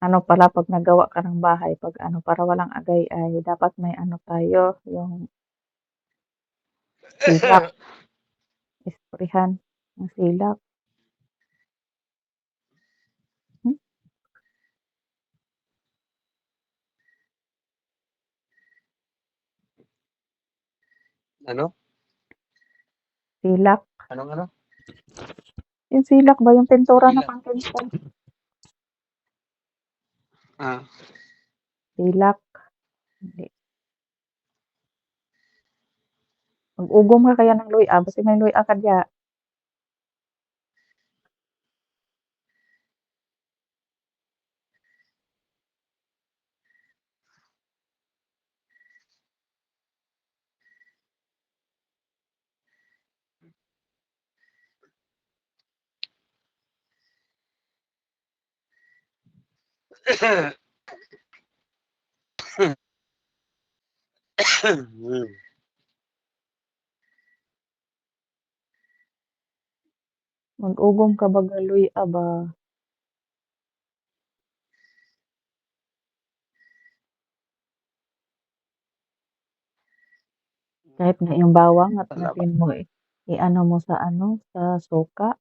Ano pala 'pag nagawa ka ng bahay 'pag ano, para walang agay ay dapat may ano tayo, yung silak, isprehan ng silak. Hmm, Ano? silak. Anong ano? Yung silak ba, yung pintura na Ilan? pang-pinsan? Ah, Silak, hindi. Mag-ugom ka kaya ng luya, basta may luya ka diya. Mag-ugom ka baga luya ba. Kahit nga yung bawang at Salamat. ngatin mo i-ano mo sa ano, sa suka,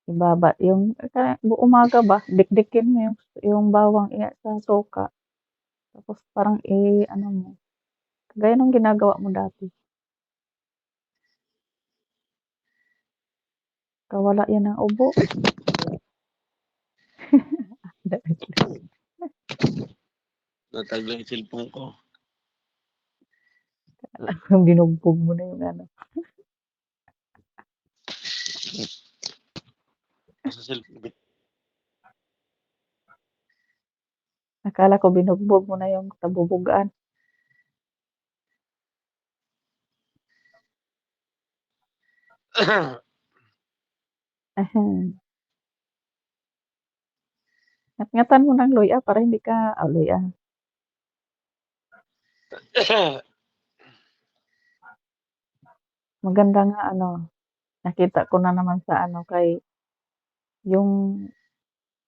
ibaba yung umaga ba, dikdikin mo yung bawang sa suka. Tapos parang ano mo, gaya ng ginagawa mo dati. Kawala yan ng ubo. Natanggal yung cellphone ko. Alam binugbog mo na yung ano. Sa cellphone. Akala ko binugbog mo na yung tabubugan. Ahem. Ngat-ngatan mo ng luya para hindi ka, luya. Maganda nga ano, nakita ko na naman sa ano kay yung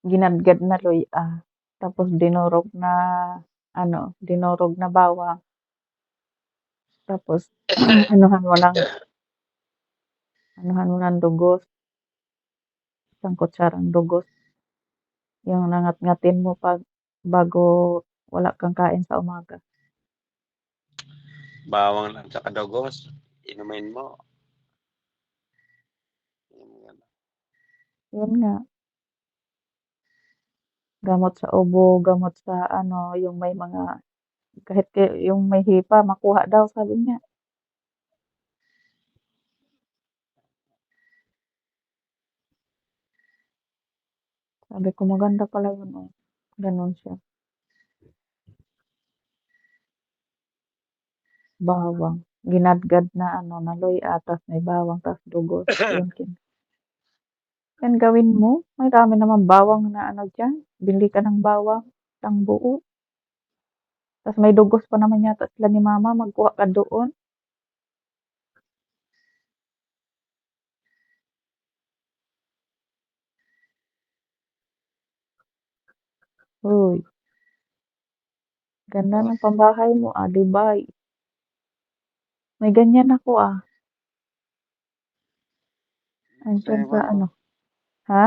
ginadgad na luya, tapos dinurog na bawang, tapos anuhan mo lang, anuhan mo ng dugos, isang kutsarang dugos, yung nangat-ngatin mo bago wala kang kain sa umaga. Bawang lang tsaka dugos. Inumin mo. Yung Yun nga, gamot sa ubo, gamot sa ano, yung may mga, kahit yung may hipa, makuha daw, sabi niya. Sabi ko, maganda pala yun, oh. Ganun siya. Bawang. Ginadgad na ano, na luya, tas may bawang, tas dugos. Yun, yan gawin mo. May dami naman bawang na ano dyan. Bili ka ng bawang, ng buo. Tas may dugos pa naman yata sila ni mama, magkuha ka doon. Uy, ganda ng pambahay mo, Dubai. May ganyan ako, Andyan sa'yo sa man to. ano. Ha?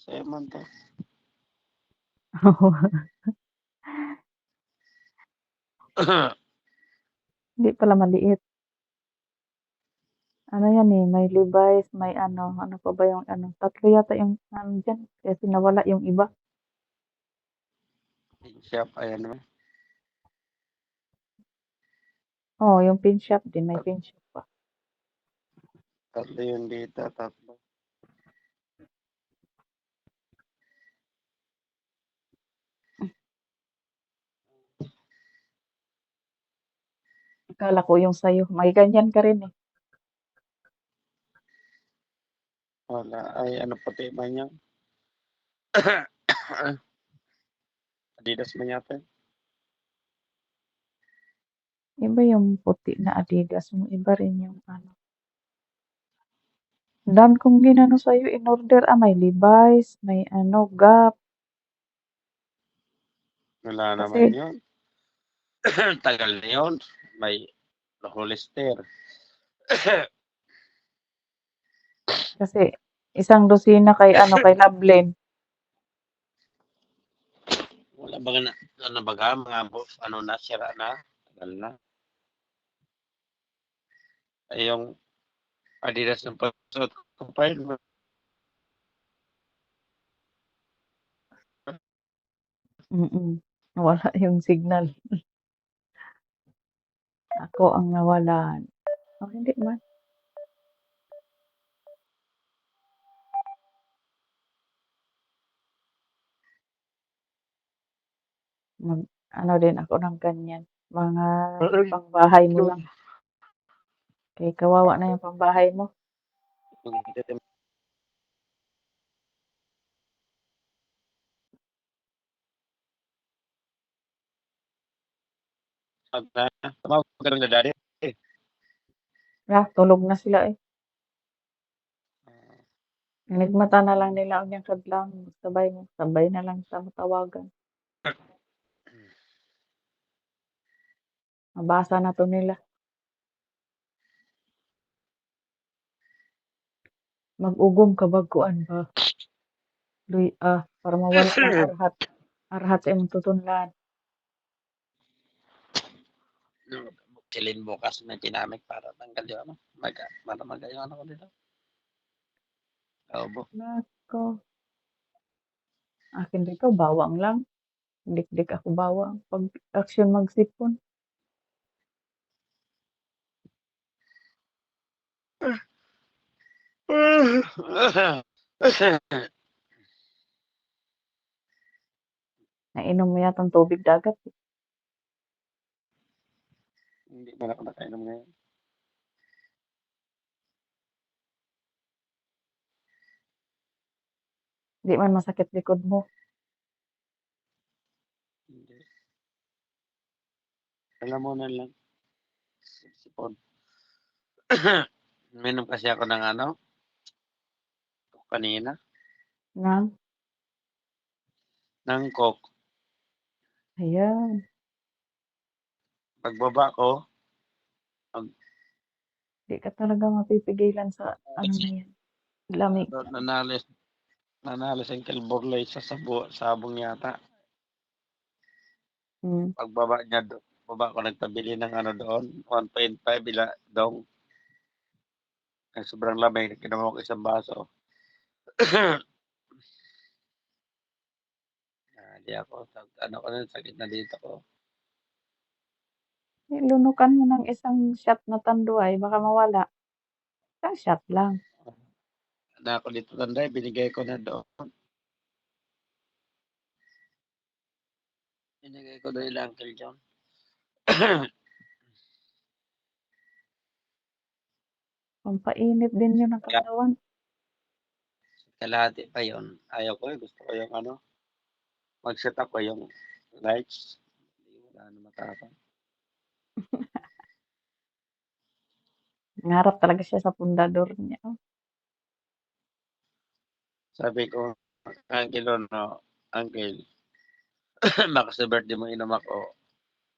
Sa'yo man to. Hindi pala maliit. Ano yan eh, may Levi's, may ano pa ba yung ano, tatlo yata yung ano dyan, kasi nawala yung iba. Shop, ayan naman. Oh, yung pin shop din, may pin shop pa. Tatlo yun dito, tatlo. Akala ko yung sa'yo, may ganyan ka rin eh. Wala, ay ano puti ba niya? Adidas man yata. Iba yung puti na Adidas mo, iba rin yung ano. Ang dami kong ginano sa'yo in order, may Levi's, may ano, Gap. Wala naman Kasi yun. Tagal na yun. May hollister. kasi isang dosina kay ano, kay Loveleen. Wala ba na, ano baga, mga ano na, sira na. Tagal na. Ay, yung Adidas ng pagsuot ko pa yun. Wala yung signal. Ako ang nawalan. Oh, hindi man. Mag, ano din ako ng ganyan. Mga pangbahay mo lang. Kaya kawawa na yung pangbahay mo. Tumawag ka ng daddy. Tulog na sila eh. Nigmata na lang nila ang yung kadlang. Sabay mo. Sabay na lang sa tawagan. Mabasa na to nila. Mag-ugom ka baguan ba? Luy, para mawala ng arhat. Arhat sa imong tutunlan. Silin bukas na ginamit para tanggal yung ano. Para magayon ako dito. Obo. Nako. Akin dito, bawang lang. Dik-dik ako bawang. Pag action magsipon. Nainom mo yatang tubig dagat. Hindi man ako nakainom ngayon. Di man masakit likod mo. Hindi. Alam mo na lang. Sipon. Minom kasi ako ng ano, kanina, Nang, ng coke. ayan. Pagbaba ko, Di ka talaga mapipigilan sa ano na yan. Lamig. nanalis, nanalis ang Kilborlay sa sabong yata. Hmm. Pagbaba niya doon, baba ko nagpabili ng ano doon, 1.5 ila dong. Ang sobrang lamig, kinuha ko isang baso. Di ako, ano ko na, sakit na dito ko. Lunukan mo ng isang shot na tanduay, baka mawala. Isang shot lang. Na ako dito tanday, binigay ko na doon. Binigay ko doon ilang Uncle John. Pampainit din yun ang katawan. Kalahati pa yon. Ayaw ko, gusto ko yung ano, mag-set up ko yung lights. Wala na matapang. Ngarap talaga siya sa pundador niya. Oh. Sabi ko, Uncle no, Uncle, baka sa birthday mo inom ako.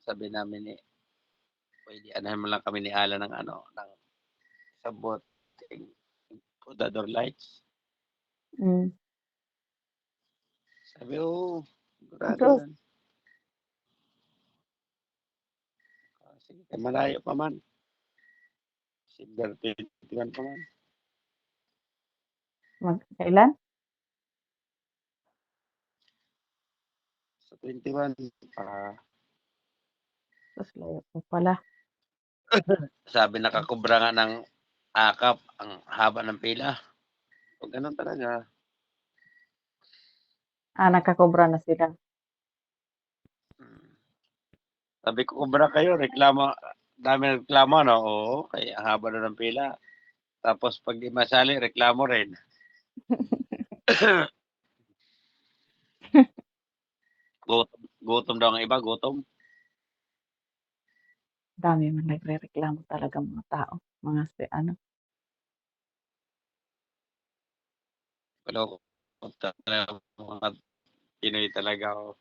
Sabi namin ni, pwede anahin mo lang kami ni Ala ng ano, ng sabot, pudador lights. Mm. Sabi, oh, sigurado Sus, yan. Sige, malayo pa man. Silver 21 pa man. kailan? Sa 21, Sus, layo po pala. sabi nakakubra nga ng akap, ang haba ng pila. O ganun talaga. Nakakobra na sila. Hmm. Sabi ko, kubra kayo, reklamo, dami reklamo, no? Oo, kaya ang haba na ng pila. Tapos pag di masali, reklamo rin. Gutom daw ang iba, gutom. Dami man nagre-reklamo talaga mga tao. Mga ano. Pero talaga mga Pinoy talaga ako.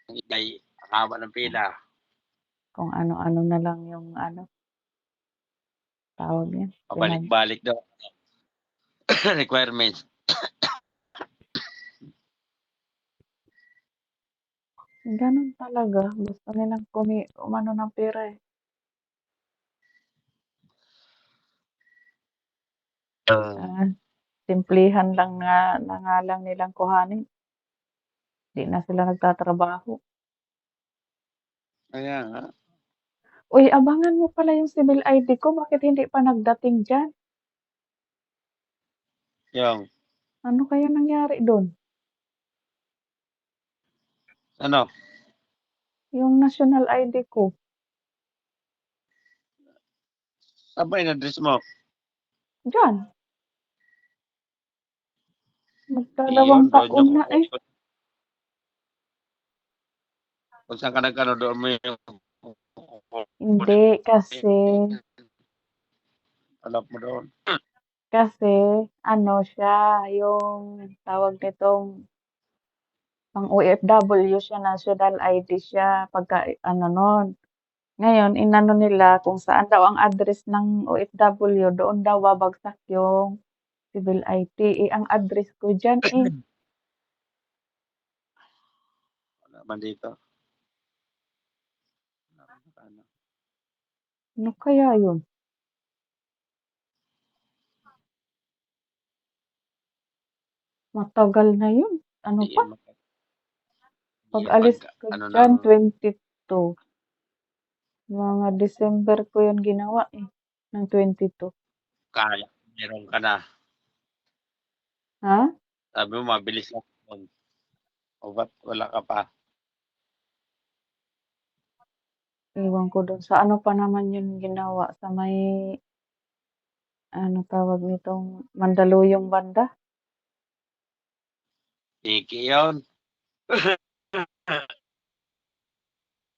Ay, ang haba ng pila. Kung ano-ano na lang yung ano, tawag niyan, Pabalik-balik daw requirements. gano'n talaga, gusto nilang umano ng pera, eh. Ah, simplihan lang na nga lang nilang kuhanin, 'di na sila nagtatrabaho. Kaya nga. Uy, abangan mo pala yung civil ID ko, bakit hindi pa nagdating diyan? Yung Ano kaya nangyari dun? ano, Yung national ID ko, saan ba in-address mo? diyan, magdadalawang Iyon, doon taon yung na, eh. kung saan ka nag-ano, doon mo yung Hindi, hanap mo doon. kasi ano siya, yung tawag nitong pang OFW siya, national ID siya, pagka ano nun. Ngayon, inano nila kung saan daw ang address ng OFW, doon daw babagsak yung civil ID. Eh, ang address ko diyan, eh. Wala man dito. Ano, Ano kaya yun? Matagal na yun. Ano di pa? yan di yan Pag-alis ko ano diyan, ng 22. Mga December ko yun ginawa, eh, ng 22. kaya. Meron ka na. Ha? Sabi mo mabilis lang doon. O ba't wala ka pa? Ewan ko dun sa ano pa naman yun ginawa, sa may ano tawag nitong Mandaluyong banda? Tiki yun.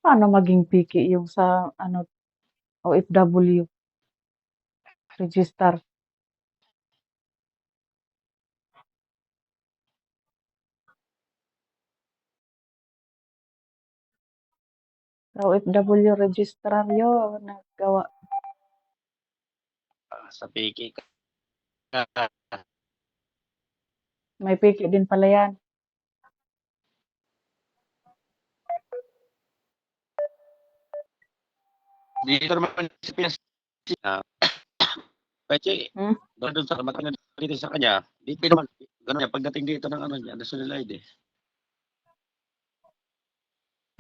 Paano maging picky yung sa ano, OFW register? Sa OFW registrar yun naggawa. Sa Tiki ka. May picky din pala yan. Dito naman sa Pinas. Kasi Hmm? doon sa matagal dito sa kanya, di naman ganun yan, pagdating dito ng ano niya, national ID.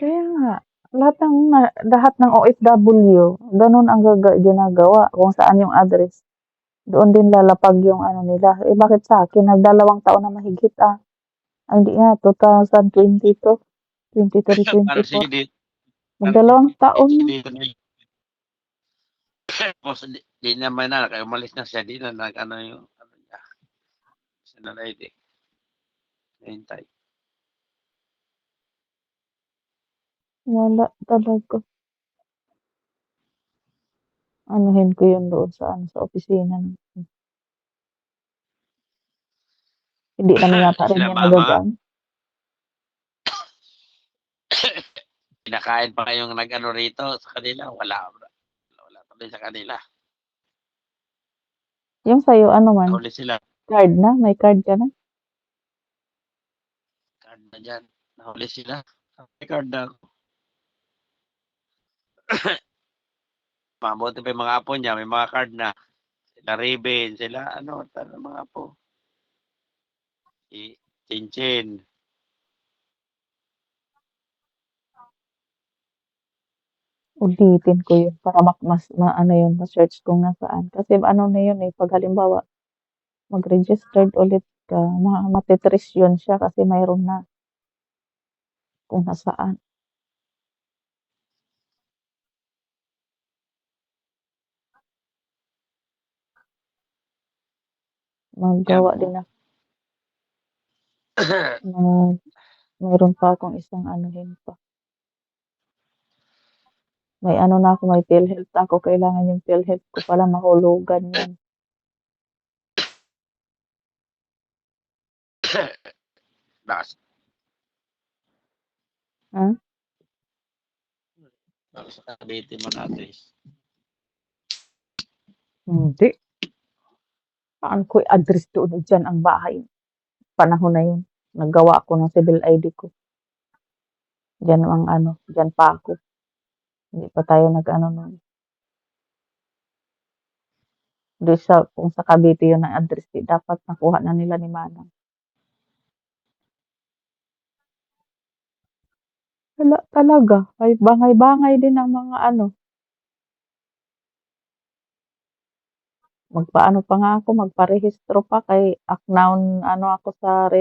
Kaya nga, lahat ng OFW, ganun ang ginagawa kung saan yung address. Doon din lalapag yung ano nila. Eh bakit sa akin, nagdalawang taon na mahigit ah. Ay, hindi nga, 2022, 23, Parang 24. sige dito, parang Magdalawang taon sige na. dito na tapos di naman na, kaya umalis na siya, di na nag-ano yung ano niya, national ID. Hintay. Wala talaga. Anuhin ko yun doon sa ano, sa opisina. Hindi naman yata rin Sila yan mama, nagagaan. pinakain pa kayong nag-ano rito sa kanila, wala tuloy sa kanila. Yung sa'yo, ano man, Nahuli sila, card na? May card ka na? card na dyan. Nahuli sila. May card na. Mabuti pa yung mga apo niya, may mga card na. Sila Raven, sila ano, mga apo. Si Chinchin. Ulitin ko yun para ano yun, ma-search kung nasaan. Kasi ano na yun eh, pag halimbawa, mag-registered ulit ka, matitrace yun siya kasi mayroon na kung nasaan. Yan Maggawa mo. din ako mayroon pa akong isang anuhin pa. May ano na ako, may PhilHealth ako. Kailangan yung PhilHealth ko pala mahulugan yan. Das. Ah, Para sa Cavite mo na at least. hindi. Saan ko i-address doon diyan ang bahay. Panahon na yun. Naggawa ako ng civil ID ko. Diyan ang ano, diyan pa ako. Hindi pa tayo nag-ano nun. Doon sa, kung sa Cavite yun ang address, di dapat nakuha na nila ni Manang. Wala talaga. Ay, bangay-bangay din ang mga ano. Magpaano pa nga ako, magparehistro pa kay Aknown, ano ako sa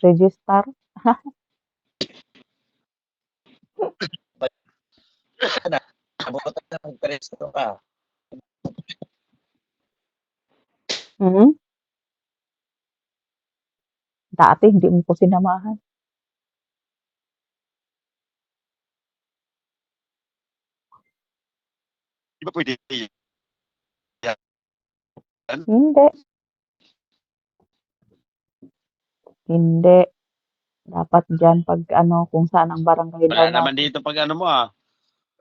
register. Nabutan na magpresto ka. Mm. Dati hindi mo ko sinamahan. Di ba pwede yan? Hindi. Hindi. Dapat diyan pag ano, kung saan ang barangay daw Wala naman natin. dito pag ano mo ah.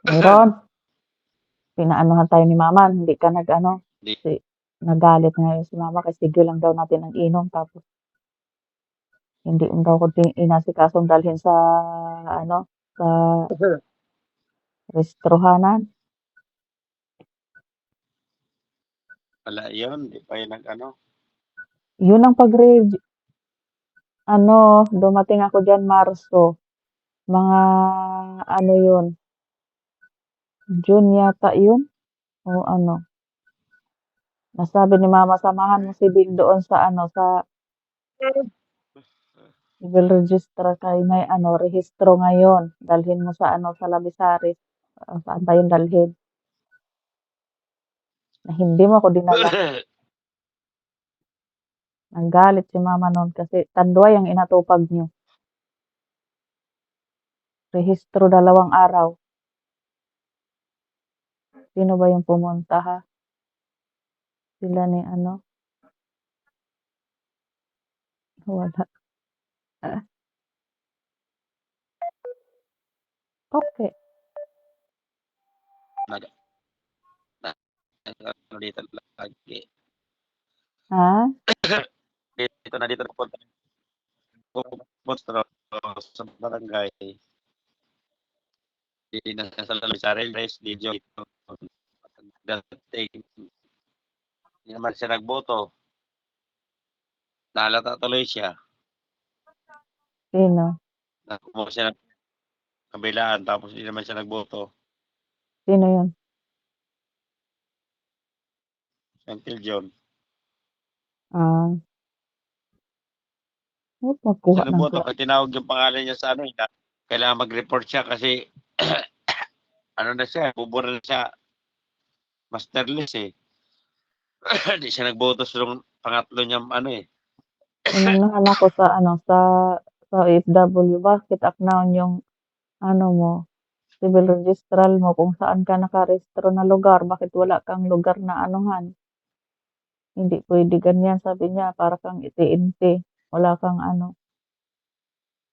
Mayroon. Pinaanuhan tayo ni Mama, hindi ka nag-ano. Di, Si, nagalit ngayon si Mama kasi sige lang daw natin ang inom tapos hindi mo daw ko inasikasong dalhin sa ano, sa restrohanan. wala yun. Di pa yun nag-ano. Yun ang ano, dumating ako diyan Marso. Mga ano yun, June yata yun. O ano, nasabi ni Mama, samahan mo si Bing doon sa ano, sa civil register kay may ano, rehistro ngayon. Dalhin mo sa ano, sa Labisaris. Saan ba yun dalhin? Na hindi mo ako dinala. Nanggalit si Mama noon kasi tanduay ang inatupag niyo. Rehistro 2 araw. Sino ba yung pumunta ha? Sila ni ano? Wala. Ah, okay. nag, ano dito lagi. Ha? Dito na pupunta. Pupunta sa barangay. Hindi na sa Lamisaril. Race video ito. Dating, hindi naman siya nagboto. Nalata tuloy siya. Sino? Kumuha siya ng kabilaan tapos hindi naman siya nagboto. Sino yun? Until John. Ah, huwag Siya magkuha ng nagboto. Kaya tinawag yung pangalan niya sa ano. Kailangan mag-report siya kasi ano na siya, bubura na siya. Masterless eh. Hindi siya nagboto sa pangatlo niya ano eh. Inunahan ako sa ano, sa OFW. Bakit aknaon yung ano mo, civil registral mo kung saan ka nakarehistro na lugar? Bakit wala kang lugar na anuhan? Hindi pwede ganyan, sabi niya, para kang iti-inti. Wala kang ano,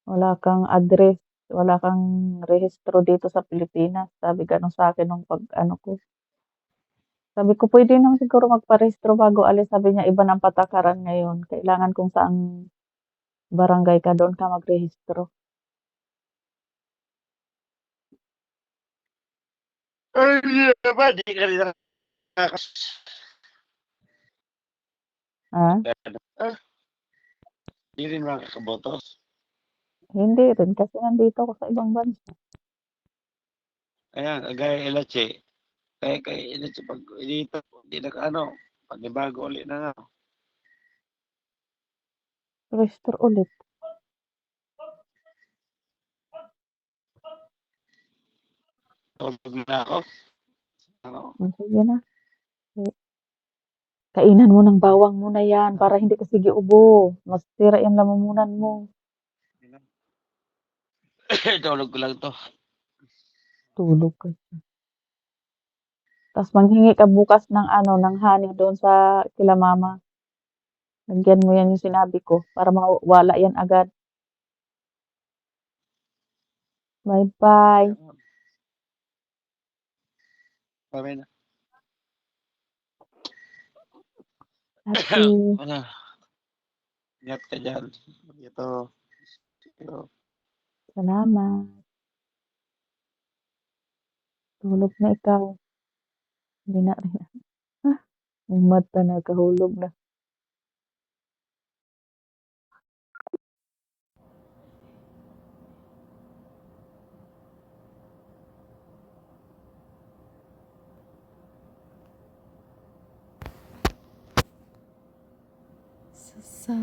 wala kang address, wala kang rehistro dito sa Pilipinas. Sabi gano'n sa akin nung pag ano ko. Sabi ko, pwede naman siguro magparehistro bago alis. Sabi niya, iba ng patakaran ngayon. Kailangan kung saang barangay ka doon ka magrehistro. Ay, hindi naman. Di ka rin nakakas... Ah, Ah, di rin makakabotos. hindi rin kasi nandito ako sa ibang bansa. Kaya, kagaya Elache. Kaya Elache pag dito, hindi na ano, panibago ulit na nga. Rehistro ulit. Tulog na ako. Ano? Sige na. Kainan mo ng bawang mo na yan para hindi ka sige ubo. Masira yung lalamunan mo. Tulog ko lang to. Tulog ka. Tapos manghingi ka bukas ng ano, ng honey doon sa kila mama. Lagyan mo yan yung sinabi ko para mawala yan agad. Bye-bye. Kami na. Ate, Ano, ingat ka dyan. Ito. salamat. Tulog na ikaw. Hindi na rin. Ah, yung mata nakahulog na. Sa